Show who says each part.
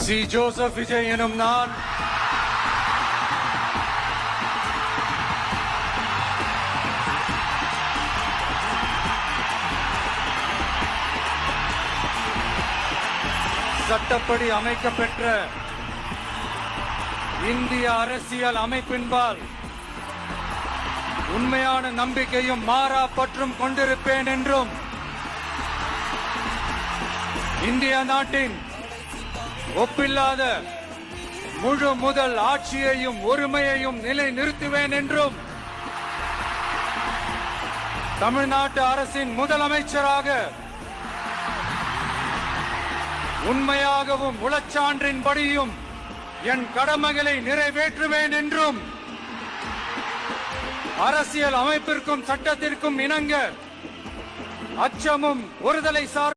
Speaker 1: C Joseph Vijay எனும் நான் சட்டப்படி அமைக்கப்பெற்ற இந்திய அரசியல் அமைப்பின்பால் உண்மையான நம்பிக்கையும் மாறா பற்றும் கொண்டிருப்பேன் என்றும் இந்திய நாட்டின் ஒப்பில்லாத முழு முதல் ஆட்சியையும் ஒருமையையும் நிலைநிறுத்துவேன் என்றும் தமிழ்நாட்டு அரசின் முதலமைச்சராக உண்மையாகவும் உளச்சான்றின்படியும் என் கடமைகளை நிறைவேற்றுவேன் என்றும் அரசியல் அமைப்பிற்கும் சட்டத்திற்கும் இணங்க அச்சமும் ஒருதலை சார்